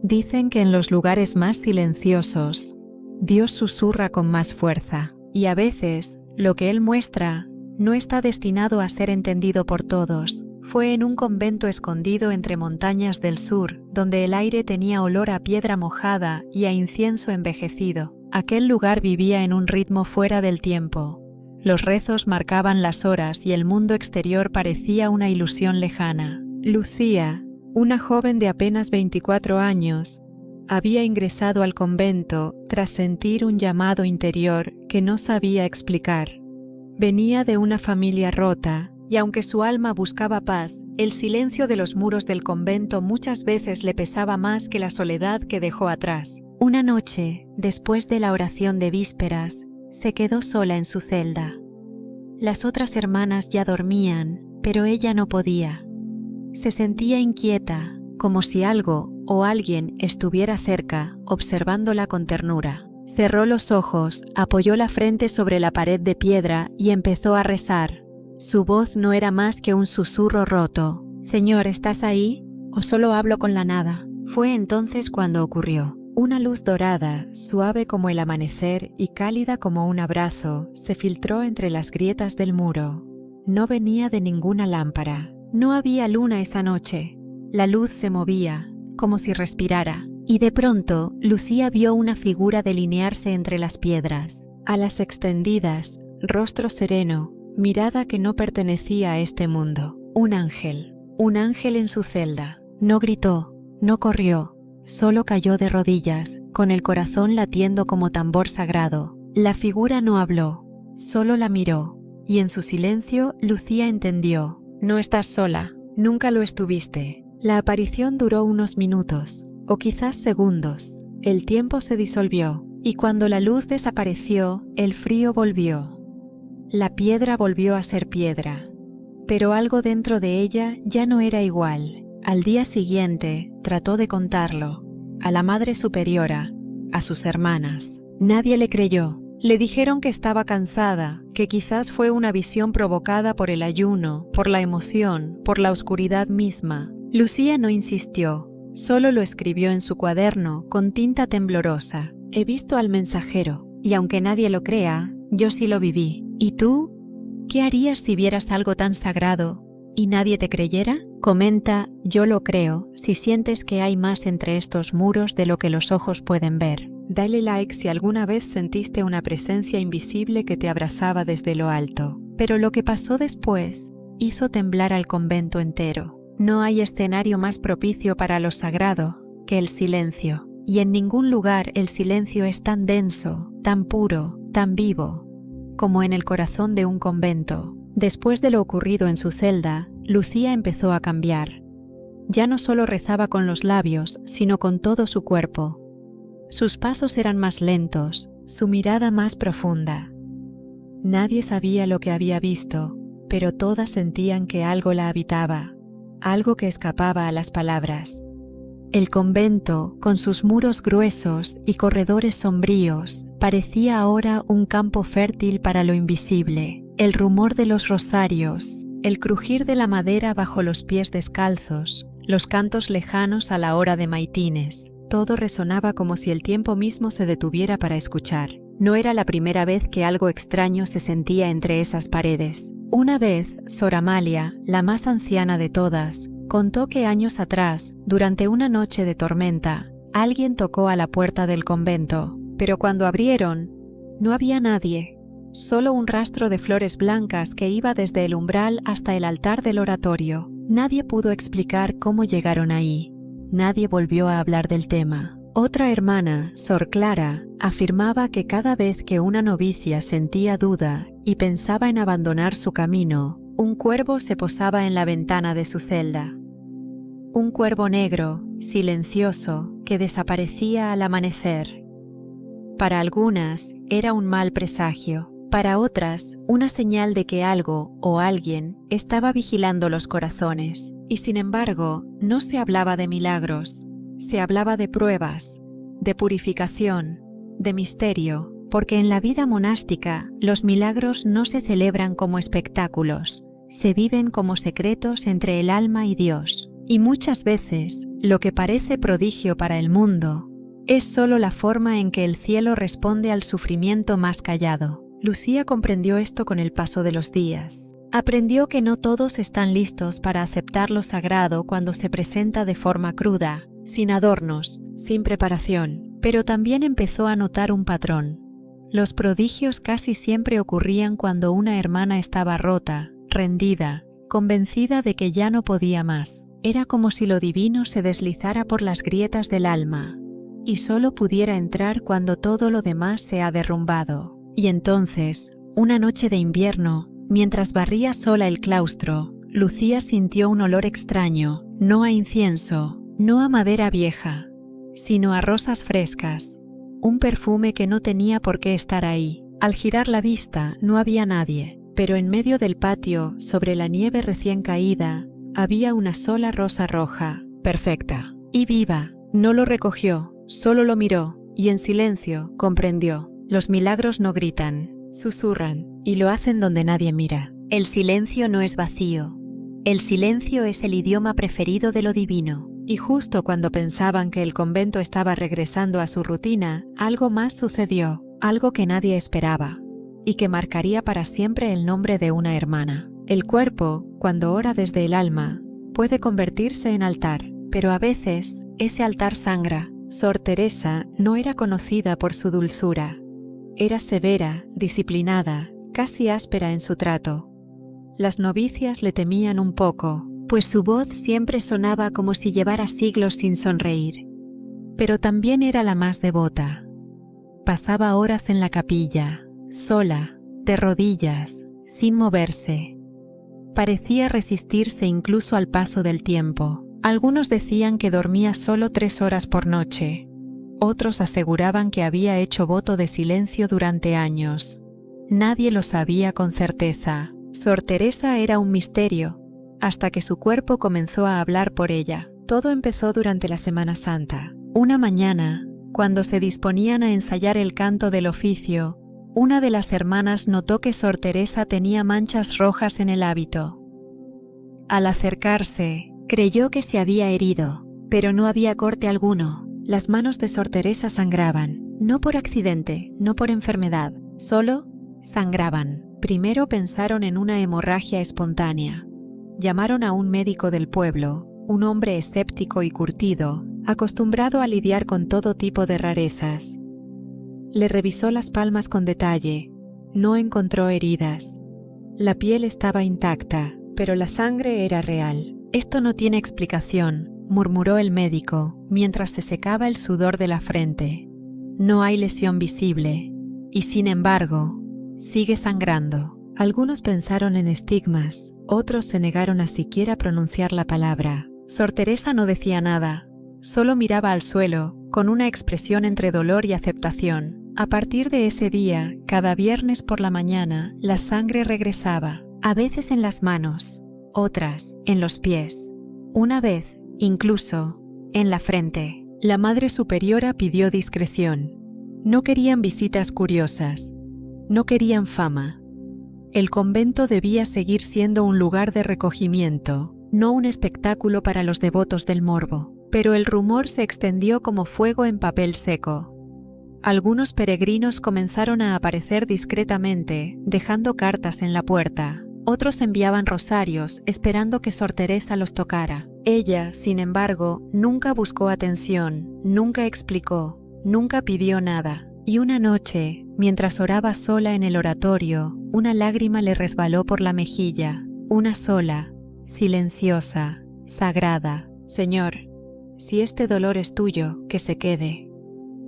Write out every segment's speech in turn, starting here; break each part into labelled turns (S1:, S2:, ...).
S1: Dicen que en los lugares más silenciosos, Dios susurra con más fuerza, y a veces, lo que Él muestra no está destinado a ser entendido por todos. Fue en un convento escondido entre montañas del sur, donde el aire tenía olor a piedra mojada y a incienso envejecido. Aquel lugar vivía en un ritmo fuera del tiempo. Los rezos marcaban las horas y el mundo exterior parecía una ilusión lejana. Lucía, una joven de apenas 24 años, había ingresado al convento tras sentir un llamado interior que no sabía explicar. Venía de una familia rota, y aunque su alma buscaba paz, el silencio de los muros del convento muchas veces le pesaba más que la soledad que dejó atrás. Una noche, después de la oración de vísperas, se quedó sola en su celda. Las otras hermanas ya dormían, pero ella no podía. Se sentía inquieta, como si algo o alguien estuviera cerca, observándola con ternura. Cerró los ojos, apoyó la frente sobre la pared de piedra y empezó a rezar. Su voz no era más que un susurro roto. «Señor, ¿estás ahí? ¿O solo hablo con la nada?» Fue entonces cuando ocurrió. Una luz dorada, suave como el amanecer y cálida como un abrazo, se filtró entre las grietas del muro. No venía de ninguna lámpara. No había luna esa noche. La luz se movía, como si respirara, y de pronto Lucía vio una figura delinearse entre las piedras. Alas extendidas, rostro sereno, mirada que no pertenecía a este mundo. Un ángel en su celda. No gritó, no corrió, solo cayó de rodillas, con el corazón latiendo como tambor sagrado. La figura no habló, solo la miró, y en su silencio Lucía entendió. No estás sola, nunca lo estuviste. La aparición duró unos minutos, o quizás segundos. El tiempo se disolvió, y cuando la luz desapareció, el frío volvió. La piedra volvió a ser piedra, pero algo dentro de ella ya no era igual. Al día siguiente, trató de contarlo, a la Madre Superiora, a sus hermanas. Nadie le creyó. Le dijeron que estaba cansada, que quizás fue una visión provocada por el ayuno, por la emoción, por la oscuridad misma. Lucía no insistió, solo lo escribió en su cuaderno con tinta temblorosa. He visto al mensajero, y aunque nadie lo crea, yo sí lo viví. ¿Y tú? ¿Qué harías si vieras algo tan sagrado y nadie te creyera? Comenta, yo lo creo, si sientes que hay más entre estos muros de lo que los ojos pueden ver. Dale like si alguna vez sentiste una presencia invisible que te abrazaba desde lo alto. Pero lo que pasó después hizo temblar al convento entero. No hay escenario más propicio para lo sagrado que el silencio. Y en ningún lugar el silencio es tan denso, tan puro, tan vivo, como en el corazón de un convento. Después de lo ocurrido en su celda, Lucía empezó a cambiar. Ya no solo rezaba con los labios, sino con todo su cuerpo. Sus pasos eran más lentos, su mirada más profunda. Nadie sabía lo que había visto, pero todas sentían que algo la habitaba, algo que escapaba a las palabras. El convento, con sus muros gruesos y corredores sombríos, parecía ahora un campo fértil para lo invisible. El rumor de los rosarios, el crujir de la madera bajo los pies descalzos, los cantos lejanos a la hora de maitines. Todo resonaba como si el tiempo mismo se detuviera para escuchar. No era la primera vez que algo extraño se sentía entre esas paredes. Una vez, Sor Amalia, la más anciana de todas, contó que años atrás, durante una noche de tormenta, alguien tocó a la puerta del convento, pero cuando abrieron, no había nadie, solo un rastro de flores blancas que iba desde el umbral hasta el altar del oratorio. Nadie pudo explicar cómo llegaron ahí. Nadie volvió a hablar del tema. Otra hermana, Sor Clara, afirmaba que cada vez que una novicia sentía duda y pensaba en abandonar su camino, un cuervo se posaba en la ventana de su celda. Un cuervo negro, silencioso, que desaparecía al amanecer. Para algunas era un mal presagio, para otras una señal de que algo o alguien estaba vigilando los corazones. Y sin embargo, no se hablaba de milagros, se hablaba de pruebas, de purificación, de misterio, porque en la vida monástica los milagros no se celebran como espectáculos, se viven como secretos entre el alma y Dios. Y muchas veces Lo que parece prodigio para el mundo es solo la forma en que el cielo responde al sufrimiento más callado. Lucía comprendió esto con el paso de los días. Aprendió que no todos están listos para aceptar lo sagrado cuando se presenta de forma cruda, sin adornos, sin preparación, pero también empezó a notar un patrón. Los prodigios casi siempre ocurrían cuando una hermana estaba rota, rendida, convencida de que ya no podía más. Era como si lo divino se deslizara por las grietas del alma y solo pudiera entrar cuando todo lo demás se ha derrumbado. Y entonces, una noche de invierno, mientras barría sola el claustro, Lucía sintió un olor extraño, no a incienso, no a madera vieja, sino a rosas frescas, un perfume que no tenía por qué estar ahí. Al girar la vista no había nadie, pero en medio del patio, sobre la nieve recién caída, había una sola rosa roja, perfecta y viva. No lo recogió, solo lo miró y en silencio comprendió. Los milagros no gritan, susurran y lo hacen donde nadie mira. El silencio no es vacío. El silencio es el idioma preferido de lo divino. Y justo cuando pensaban que el convento estaba regresando a su rutina, algo más sucedió, algo que nadie esperaba y que marcaría para siempre el nombre de una hermana. El cuerpo, cuando ora desde el alma, puede convertirse en altar, pero a veces ese altar sangra. Sor Teresa no era conocida por su dulzura. Era severa, disciplinada, casi áspera en su trato. Las novicias le temían un poco, pues su voz siempre sonaba como si llevara siglos sin sonreír. Pero también era la más devota. Pasaba horas en la capilla, sola, de rodillas, sin moverse. Parecía resistirse incluso al paso del tiempo. Algunos decían que dormía solo 3 horas por noche. Otros aseguraban que había hecho voto de silencio durante años. Nadie lo sabía con certeza. Sor Teresa era un misterio, hasta que su cuerpo comenzó a hablar por ella. Todo empezó durante la Semana Santa. Una mañana, cuando se disponían a ensayar el canto del oficio, una de las hermanas notó que Sor Teresa tenía manchas rojas en el hábito. Al acercarse, creyó que se había herido, pero no había corte alguno. Las manos de Sor Teresa sangraban, no por accidente, no por enfermedad, solo sangraban. Primero pensaron en una hemorragia espontánea. Llamaron a un médico del pueblo, un hombre escéptico y curtido, acostumbrado a lidiar con todo tipo de rarezas. Le revisó las palmas con detalle. No encontró heridas. La piel estaba intacta, pero la sangre era real. Esto no tiene explicación, murmuró el médico, mientras se secaba el sudor de la frente. No hay lesión visible, y sin embargo, sigue sangrando. Algunos pensaron en estigmas, otros se negaron a siquiera pronunciar la palabra. Sor Teresa no decía nada, solo miraba al suelo, con una expresión entre dolor y aceptación. A partir de ese día, cada viernes por la mañana, la sangre regresaba, a veces en las manos, otras en los pies, una vez, incluso, en la frente. La Madre Superiora pidió discreción. No querían visitas curiosas, no querían fama. El convento debía seguir siendo un lugar de recogimiento, no un espectáculo para los devotos del morbo. Pero el rumor se extendió como fuego en papel seco. Algunos peregrinos comenzaron a aparecer discretamente, dejando cartas en la puerta. Otros enviaban rosarios, esperando que Sor Teresa los tocara. Ella, sin embargo, nunca buscó atención, nunca explicó, nunca pidió nada. Y una noche, mientras oraba sola en el oratorio, una lágrima le resbaló por la mejilla, una sola, silenciosa, sagrada. Señor, si este dolor es tuyo, que se quede.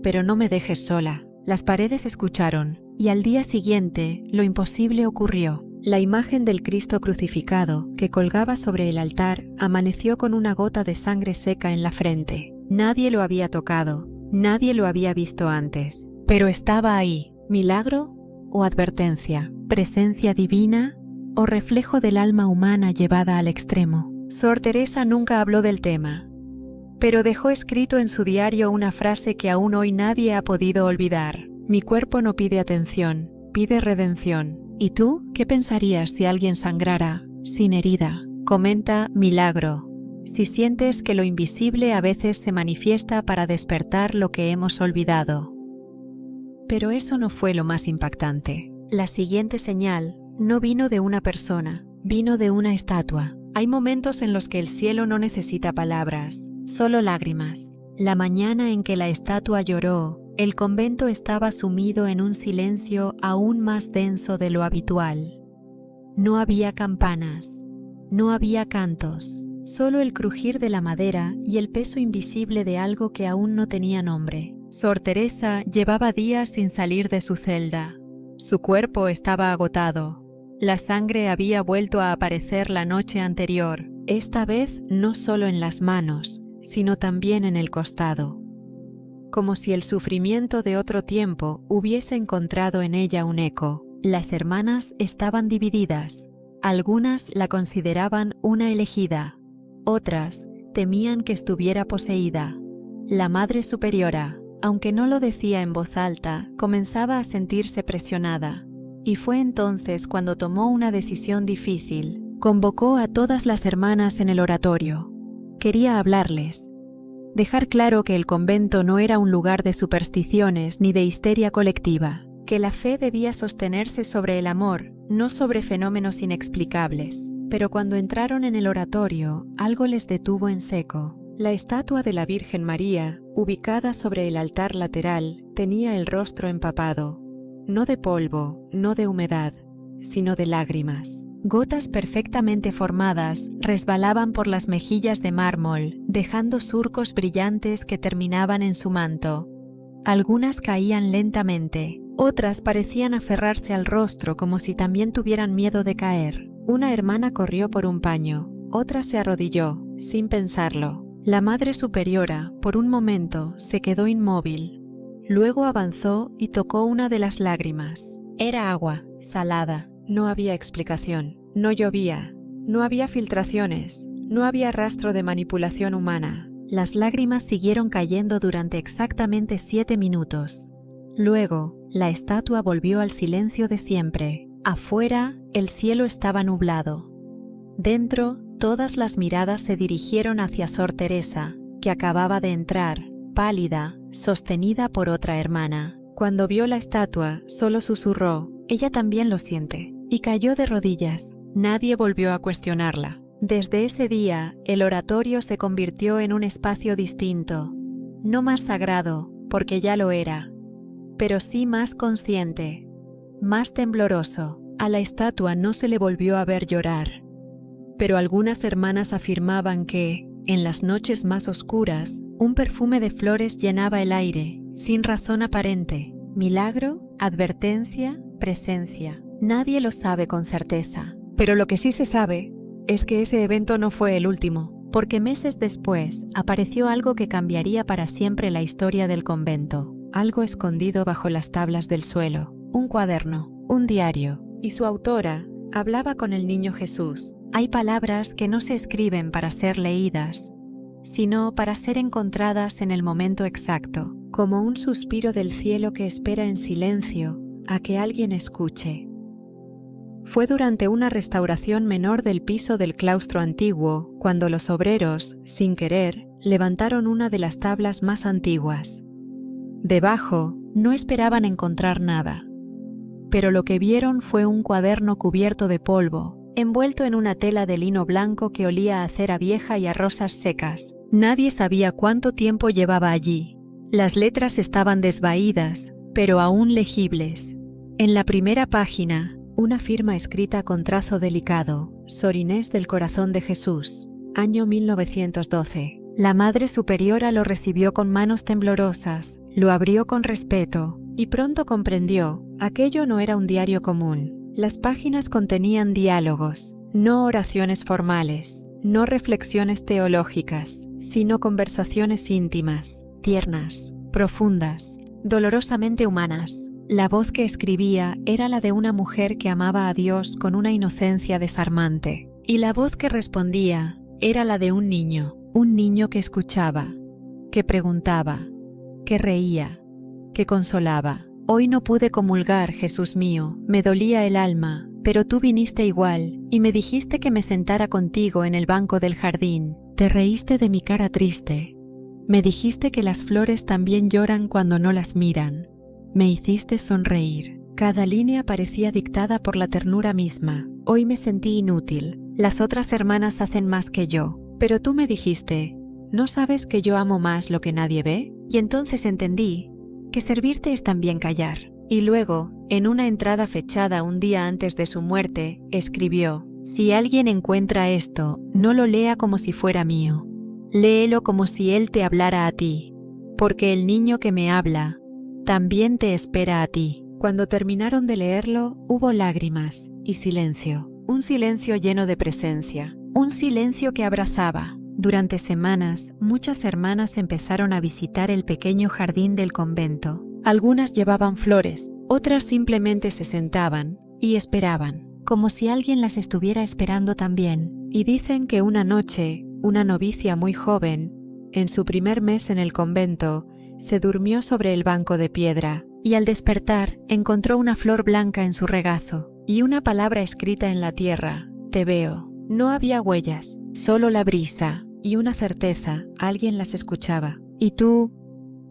S1: Pero no me dejes sola. Las paredes escucharon, y al día siguiente, lo imposible ocurrió. La imagen del Cristo crucificado, que colgaba sobre el altar, amaneció con una gota de sangre seca en la frente. Nadie lo había tocado, nadie lo había visto antes. Pero estaba ahí. ¿Milagro o advertencia? ¿Presencia divina o reflejo del alma humana llevada al extremo? Sor Teresa nunca habló del tema, pero dejó escrito en su diario una frase que aún hoy nadie ha podido olvidar. Mi cuerpo no pide atención, pide redención. ¿Y tú qué pensarías si alguien sangrara, sin herida? Comenta milagro, si sientes que lo invisible a veces se manifiesta para despertar lo que hemos olvidado. Pero eso no fue lo más impactante. La siguiente señal no vino de una persona, vino de una estatua. Hay momentos en los que el cielo no necesita palabras, solo lágrimas. La mañana en que la estatua lloró, el convento estaba sumido en un silencio aún más denso de lo habitual. No había campanas, no había cantos, solo el crujir de la madera y el peso invisible de algo que aún no tenía nombre. Sor Teresa llevaba días sin salir de su celda. Su cuerpo estaba agotado. La sangre había vuelto a aparecer la noche anterior, esta vez no solo en las manos, sino también en el costado. Como si el sufrimiento de otro tiempo hubiese encontrado en ella un eco. Las hermanas estaban divididas. Algunas la consideraban una elegida, otras temían que estuviera poseída. La Madre Superiora, aunque no lo decía en voz alta, comenzaba a sentirse presionada. Y fue entonces cuando tomó una decisión difícil. Convocó a todas las hermanas en el oratorio. Quería hablarles. Dejar claro que el convento no era un lugar de supersticiones ni de histeria colectiva, que la fe debía sostenerse sobre el amor, no sobre fenómenos inexplicables. Pero cuando entraron en el oratorio, algo les detuvo en seco. La estatua de la Virgen María, ubicada sobre el altar lateral, tenía el rostro empapado, no de polvo, no de humedad, sino de lágrimas. Gotas perfectamente formadas resbalaban por las mejillas de mármol, dejando surcos brillantes que terminaban en su manto. Algunas caían lentamente, otras parecían aferrarse al rostro como si también tuvieran miedo de caer. Una hermana corrió por un paño, otra se arrodilló, sin pensarlo. La Madre Superiora, por un momento, se quedó inmóvil. Luego avanzó y tocó una de las lágrimas. Era agua, salada. No había explicación. No llovía. No había filtraciones. No había rastro de manipulación humana. Las lágrimas siguieron cayendo durante exactamente 7 minutos. Luego, la estatua volvió al silencio de siempre. Afuera, el cielo estaba nublado. Dentro, todas las miradas se dirigieron hacia Sor Teresa, que acababa de entrar, pálida, sostenida por otra hermana. Cuando vio la estatua, solo susurró, «Ella también lo siente», y cayó de rodillas. Nadie volvió a cuestionarla. Desde ese día, el oratorio se convirtió en un espacio distinto, no más sagrado, porque ya lo era, pero sí más consciente, más tembloroso. A la estatua no se le volvió a ver llorar. Pero algunas hermanas afirmaban que, en las noches más oscuras, un perfume de flores llenaba el aire, sin razón aparente. Milagro, advertencia, presencia. Nadie lo sabe con certeza. Pero lo que sí se sabe es que ese evento no fue el último, porque meses después apareció algo que cambiaría para siempre la historia del convento. Algo escondido bajo las tablas del suelo. Un cuaderno, un diario. Y su autora hablaba con el niño Jesús. Hay palabras que no se escriben para ser leídas, sino para ser encontradas en el momento exacto, como un suspiro del cielo que espera en silencio a que alguien escuche. Fue durante una restauración menor del piso del claustro antiguo, cuando los obreros, sin querer, levantaron una de las tablas más antiguas. Debajo, no esperaban encontrar nada. Pero lo que vieron fue un cuaderno cubierto de polvo, envuelto en una tela de lino blanco que olía a cera vieja y a rosas secas. Nadie sabía cuánto tiempo llevaba allí. Las letras estaban desvaídas, pero aún legibles. En la primera página, una firma escrita con trazo delicado, Sor Inés del Corazón de Jesús, año 1912. La Madre Superiora lo recibió con manos temblorosas, lo abrió con respeto, y pronto comprendió, aquello no era un diario común. Las páginas contenían diálogos, no oraciones formales, no reflexiones teológicas, sino conversaciones íntimas, tiernas, profundas, dolorosamente humanas. La voz que escribía era la de una mujer que amaba a Dios con una inocencia desarmante, y la voz que respondía era la de un niño que escuchaba, que preguntaba, que reía, que consolaba. Hoy no pude comulgar, Jesús mío, me dolía el alma, pero tú viniste igual, y me dijiste que me sentara contigo en el banco del jardín, Te reíste de mi cara triste. Me dijiste que las flores también lloran cuando no las miran. Me hiciste sonreír. Cada línea parecía dictada por la ternura misma. Hoy me sentí inútil. Las otras hermanas hacen más que yo. Pero tú me dijiste, ¿no sabes que yo amo más lo que nadie ve? Y entonces entendí que servirte es también callar. Y luego, en una entrada fechada un día antes de su muerte, escribió: si alguien encuentra esto, no lo lea como si fuera mío. Léelo como si él te hablara a ti, porque el niño que me habla también te espera a ti. Cuando terminaron de leerlo, hubo lágrimas y silencio. Un silencio lleno de presencia. Un silencio que abrazaba. Durante semanas, muchas hermanas empezaron a visitar el pequeño jardín del convento. Algunas llevaban flores, otras simplemente se sentaban y esperaban, como si alguien las estuviera esperando también. Y dicen que una noche, una novicia muy joven, en su primer mes en el convento, se durmió sobre el banco de piedra y al despertar encontró una flor blanca en su regazo y una palabra escrita en la tierra: te veo. No había huellas, solo la brisa y una certeza: alguien las escuchaba. ¿Y tú?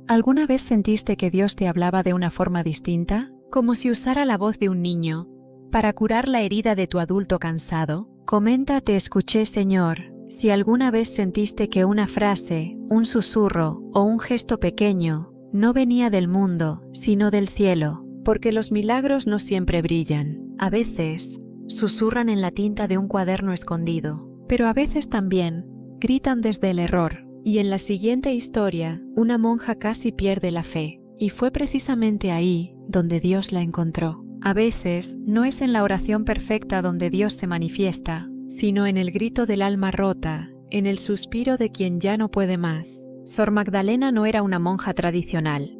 S1: ¿Alguna vez sentiste que Dios te hablaba de una forma distinta? Como si usara la voz de un niño para curar la herida de tu adulto cansado. Comenta: te escuché, Señor. Si alguna vez sentiste que una frase, un susurro o un gesto pequeño no venía del mundo, sino del cielo, porque los milagros no siempre brillan. A veces susurran en la tinta de un cuaderno escondido, pero a veces también gritan desde el error. Y en la siguiente historia, una monja casi pierde la fe, y fue precisamente ahí donde Dios la encontró. A veces no es en la oración perfecta donde Dios se manifiesta, sino en el grito del alma rota, en el suspiro de quien ya no puede más. Sor Magdalena no era una monja tradicional.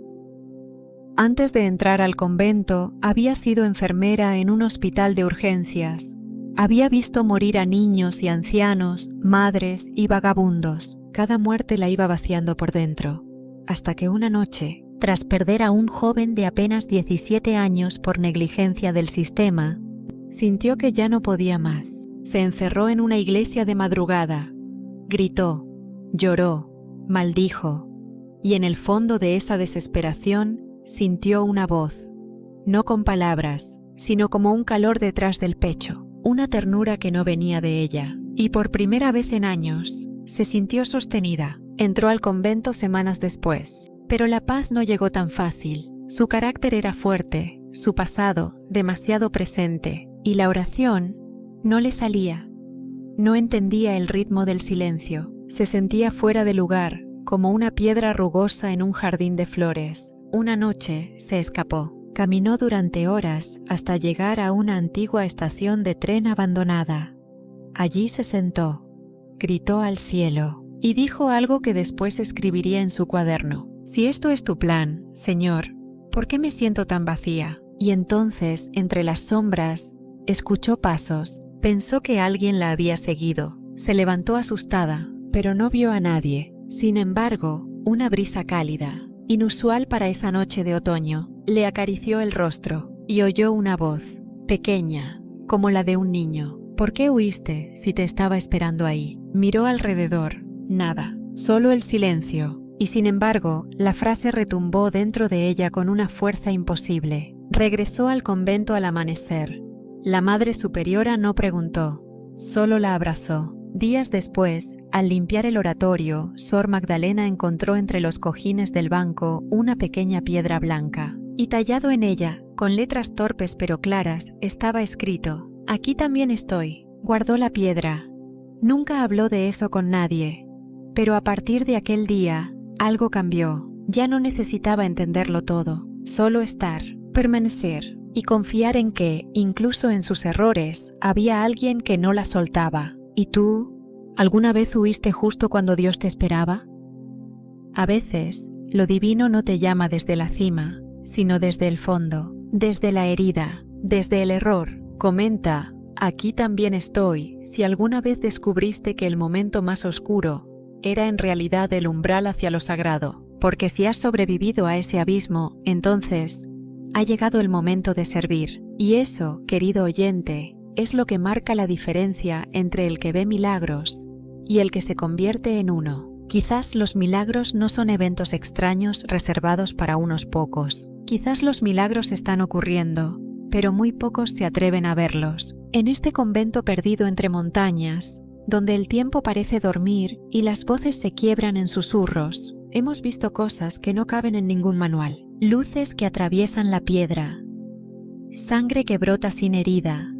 S1: Antes de entrar al convento, había sido enfermera en un hospital de urgencias. Había visto morir a niños y ancianos, madres y vagabundos. Cada muerte la iba vaciando por dentro, hasta que una noche, tras perder a un joven de apenas 17 años por negligencia del sistema, sintió que ya no podía más. Se encerró en una iglesia de madrugada, gritó, lloró, maldijo, y en el fondo de esa desesperación sintió una voz, no con palabras, sino como un calor detrás del pecho, una ternura que no venía de ella, y por primera vez en años se sintió sostenida. Entró al convento semanas después, pero la paz no llegó tan fácil. Su carácter era fuerte, su pasado demasiado presente, y la oración no le salía. No entendía el ritmo del silencio, se sentía fuera de lugar, como una piedra rugosa en un jardín de flores. Una noche se escapó. Caminó durante horas hasta llegar a una antigua estación de tren abandonada. Allí se sentó, gritó al cielo y dijo algo que después escribiría en su cuaderno. Si esto es tu plan, Señor, ¿por qué me siento tan vacía? Y entonces, entre las sombras, escuchó pasos. Pensó que alguien la había seguido. Se levantó asustada, pero no vio a nadie. Sin embargo, una brisa cálida, inusual para esa noche de otoño, le acarició el rostro y oyó una voz, pequeña, como la de un niño. ¿Por qué huiste si te estaba esperando ahí? Miró alrededor. Nada, solo el silencio. Y sin embargo, la frase retumbó dentro de ella con una fuerza imposible. Regresó al convento al amanecer. La Madre Superiora no preguntó, solo la abrazó. Días después, al limpiar el oratorio, Sor Magdalena encontró entre los cojines del banco una pequeña piedra blanca. Y tallado en ella, con letras torpes pero claras, estaba escrito: «Aquí también estoy». Guardó la piedra. Nunca habló de eso con nadie. Pero a partir de aquel día, algo cambió. Ya no necesitaba entenderlo todo, solo estar, permanecer y confiar en que, incluso en sus errores, había alguien que no la soltaba. ¿Y tú? ¿Alguna vez huiste justo cuando Dios te esperaba? A veces, lo divino no te llama desde la cima, sino desde el fondo, desde la herida, desde el error. Comenta: aquí también estoy, si alguna vez descubriste que el momento más oscuro era en realidad el umbral hacia lo sagrado, porque si has sobrevivido a ese abismo, entonces ha llegado el momento de servir. Y eso, querido oyente, es lo que marca la diferencia entre el que ve milagros y el que se convierte en uno. Quizás los milagros no son eventos extraños reservados para unos pocos. Quizás los milagros están ocurriendo, pero muy pocos se atreven a verlos. En este convento perdido entre montañas, donde el tiempo parece dormir y las voces se quiebran en susurros, hemos visto cosas que no caben en ningún manual. Luces que atraviesan la piedra, sangre que brota sin herida,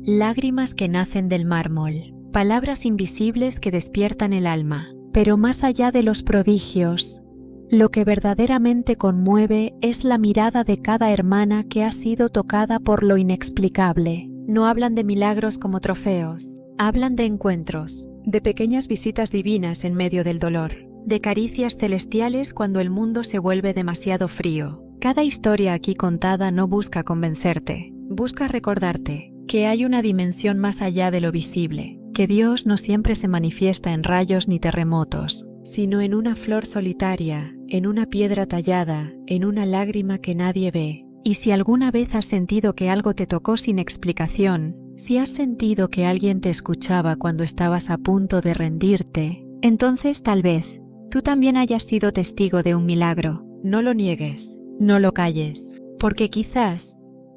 S1: lágrimas que nacen del mármol, palabras invisibles que despiertan el alma. Pero más allá de los prodigios, lo que verdaderamente conmueve es la mirada de cada hermana que ha sido tocada por lo inexplicable. No hablan de milagros como trofeos, hablan de encuentros, de pequeñas visitas divinas en medio del dolor, de caricias celestiales cuando el mundo se vuelve demasiado frío. Cada historia aquí contada no busca convencerte, busca recordarte que hay una dimensión más allá de lo visible, que Dios no siempre se manifiesta en rayos ni terremotos, sino en una flor solitaria, en una piedra tallada, en una lágrima que nadie ve. Y si alguna vez has sentido que algo te tocó sin explicación, si has sentido que alguien te escuchaba cuando estabas a punto de rendirte, entonces tal vez tú también hayas sido testigo de un milagro. No lo niegues, no lo calles, porque quizás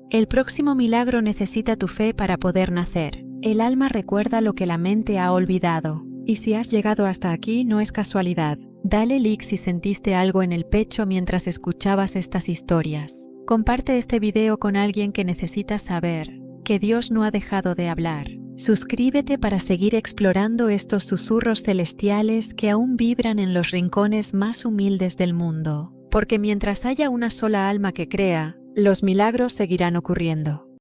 S1: el próximo milagro necesita tu fe para poder nacer. El alma recuerda lo que la mente ha olvidado. Y si has llegado hasta aquí, no es casualidad. Dale like si sentiste algo en el pecho mientras escuchabas estas historias. Comparte este video con alguien que necesita saber que Dios no ha dejado de hablar. Suscríbete para seguir explorando estos susurros celestiales que aún vibran en los rincones más humildes del mundo. Porque mientras haya una sola alma que crea, los milagros seguirán ocurriendo.